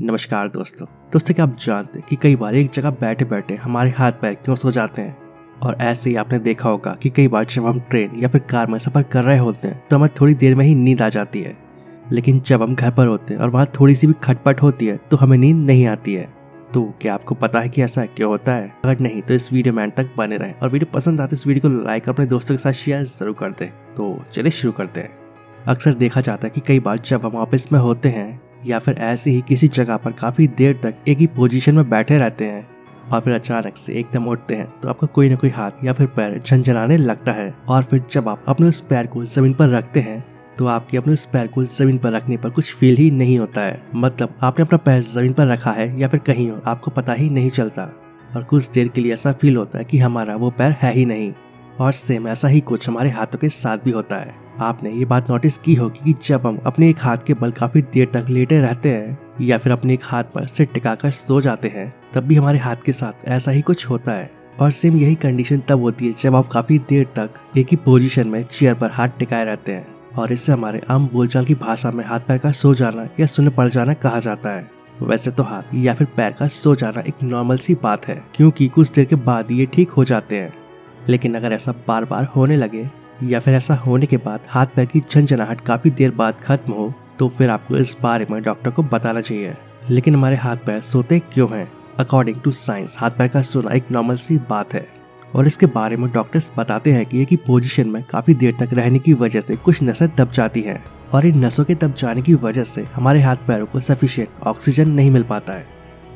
नमस्कार दोस्तों क्या आप जानते हैं कि कई बार एक जगह बैठे बैठे हमारे हाथ पैर क्यों सो जाते हैं। और ऐसे ही आपने देखा होगा कि कई बार जब हम ट्रेन या फिर कार में सफर कर रहे होते हैं तो हमें थोड़ी देर में ही नींद आ जाती है, लेकिन जब हम घर पर होते हैं और वहाँ थोड़ी सी भी खटपट होती है तो हमें नींद नहीं आती है। तो क्या आपको पता है कि ऐसा क्यों होता है? अगर नहीं तो इस वीडियो में एंड तक बने रहें और वीडियो पसंद आते इस वीडियो को लाइक अपने दोस्तों के साथ शेयर जरूर कर दें। तो चलिए शुरू करते हैं। अक्सर देखा जाता है कि कई बार जब हम ऑफिस में होते हैं या फिर ऐसे ही किसी जगह पर काफी देर तक एक ही पोजीशन में बैठे रहते हैं और फिर अचानक से एकदम उठते हैं तो आपका कोई ना कोई हाथ या फिर पैर झंझनाने लगता है। और फिर जब आप अपने उस पैर को जमीन पर रखते हैं तो आपके अपने उस पैर को जमीन पर रखने पर कुछ फील ही नहीं होता है। मतलब आपने अपना पैर जमीन पर रखा है या फिर कहीं और, आपको पता ही नहीं चलता और कुछ देर के लिए ऐसा फील होता है कि हमारा वो पैर है ही नहीं। और सेम ऐसा ही कुछ हमारे हाथों के साथ भी होता है। आपने ये बात नोटिस की होगी कि जब हम अपने एक हाथ के बल काफी देर तक लेटे रहते हैं या फिर अपने एक हाथ पर सिर टिकाकर सो जाते हैं तब भी हमारे हाथ के साथ ऐसा ही कुछ होता है। और सेम यही कंडीशन तब होती है जब आप काफी देर तक एक ही पोजीशन में चेयर पर हाथ टिकाए रहते हैं। और इससे हमारे आम बोलचाल की भाषा में हाथ पैर का सो जाना या सुन्न पड़ जाना कहा जाता है। वैसे तो हाथ या फिर पैर का सो जाना एक नॉर्मल सी बात है क्योंकि कुछ देर के बाद ये ठीक हो जाते हैं। लेकिन अगर ऐसा बार बार होने लगे या फिर ऐसा होने के बाद हाथ पैर की झंझनाहट काफी देर बाद खत्म हो तो फिर आपको इस बारे में डॉक्टर को बताना चाहिए। लेकिन हमारे हाथ पैर सोते क्यों हैं? अकॉर्डिंग टू साइंस हाथ पैर का सोना एक नॉर्मल सी बात है और इसके बारे में डॉक्टर्स बताते हैं कि एक ही पोजीशन में काफी देर तक रहने की वजह से कुछ नसें दब जाती हैं और इन नसों के दब जाने की वजह से हमारे हाथ पैरों को सफिशिएंट ऑक्सीजन नहीं मिल पाता है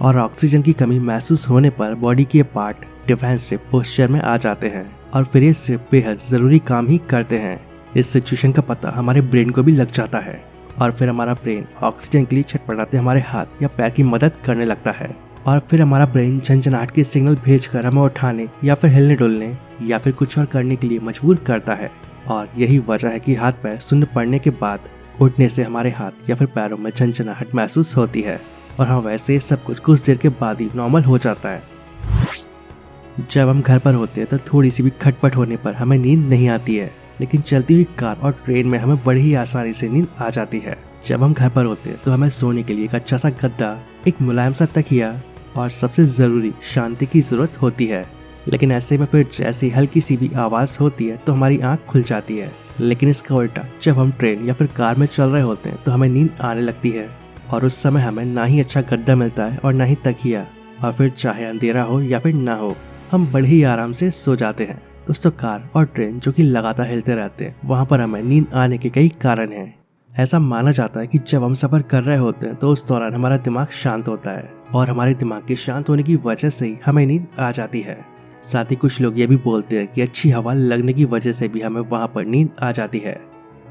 और ऑक्सीजन की कमी महसूस होने पर बॉडी के पार्ट डिफेंसिव पोस्चर में आ जाते हैं और फिर ये सिर्फ बेहद जरूरी काम ही करते हैं। इस सिचुएशन का पता हमारे ब्रेन को भी लग जाता है और फिर हमारा ब्रेन ऑक्सीजन के लिए छटपटाते हमारे हाथ या पैर की मदद करने लगता है और फिर हमारा ब्रेन झंझनाहट के सिग्नल भेजकर हमें उठाने या फिर हिलने डुलने या फिर कुछ और करने के लिए मजबूर करता है। और यही वजह है कि हाथ पैर सुन्न पड़ने के बाद उठने से हमारे हाथ या फिर पैरों में झंझनाहट महसूस होती है और हाँ वैसे सब कुछ देर के बाद ही नॉर्मल हो जाता है। जब हम घर पर होते हैं तो थोड़ी सी भी खटपट होने पर हमें नींद नहीं आती है, लेकिन चलती हुई कार और ट्रेन में हमें बड़ी ही आसानी से नींद आ जाती है। जब हम घर पर होते हैं तो हमें सोने के लिए एक अच्छा सा गद्दा, एक मुलायम सा तकिया और सबसे जरूरी शांति की जरूरत होती है। लेकिन ऐसे में फिर जैसी हल्की सी भी आवाज होती है तो हमारी आंख खुल जाती है। लेकिन इसका उल्टा जब हम ट्रेन या फिर कार में चल रहे होते हैं तो हमें नींद आने लगती है और उस समय हमें ना ही अच्छा गद्दा मिलता है और ना ही तकिया और फिर चाहे अंधेरा हो या फिर ना हो हम बड़े ही आराम से सो जाते हैं। दोस्तों कार और ट्रेन जो कि लगातार हिलते रहते हैं वहाँ पर हमें नींद आने के कई कारण हैं। ऐसा माना जाता है कि जब हम सफर कर रहे होते हैं तो उस दौरान हमारा दिमाग शांत होता है और हमारे दिमाग के शांत होने की वजह से ही हमें नींद आ जाती है। साथ ही कुछ लोग ये भी बोलते हैं कि अच्छी हवा लगने की वजह से भी हमें वहाँ पर नींद आ जाती है।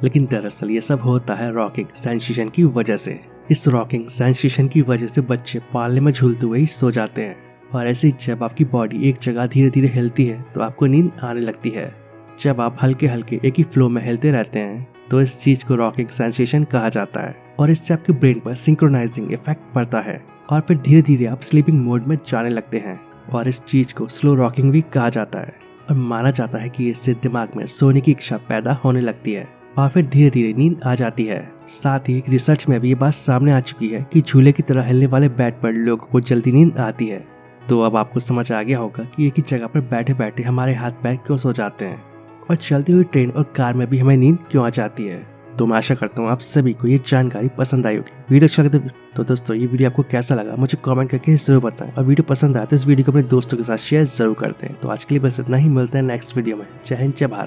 लेकिन दरअसल ये सब होता है रॉकिंग सेंसेशन की वजह से। इस रॉकिंग सेंसेशन की वजह से बच्चे पालने में झूलते हुए ही सो जाते हैं और ऐसे ही जब आपकी बॉडी एक जगह धीरे धीरे हिलती है तो आपको नींद आने लगती है। जब आप हल्के हल्के एक ही फ्लो में हिलते रहते हैं तो इस चीज को रॉकिंग सेंसेशन कहा जाता है और इससे आपके ब्रेन पर सिंक्रोनाइजिंग इफेक्ट पड़ता है और फिर धीरे धीरे आप स्लीपिंग मोड में जाने लगते हैं और इस चीज को स्लो रॉकिंग भी कहा जाता है। और माना जाता है कि इससे दिमाग में सोने की इच्छा पैदा होने लगती है और फिर धीरे धीरे नींद आ जाती है। साथ ही रिसर्च में भी ये बात सामने आ चुकी है कि झूले की तरह हिलने वाले बेड पर लोगों को जल्दी नींद आती है। तो अब आपको समझ आ गया होगा कि एक ही जगह पर बैठे बैठे हमारे हाथ पैर क्यों सो जाते हैं और चलती हुई ट्रेन और कार में भी हमें नींद क्यों आ जाती है। तो मैं आशा करता हूँ आप सभी को ये जानकारी पसंद आई होगी। वीडियो अच्छा लगे तो दोस्तों ये वीडियो आपको कैसा लगा मुझे कमेंट करके जरूर बताएं और वीडियो पसंद आए तो इस वीडियो को अपने दोस्तों के साथ शेयर जरूर करते हैं। तो आज के लिए बस इतना ही, मिलते हैं नेक्स्ट वीडियो में। जय हिंद, जय भारत।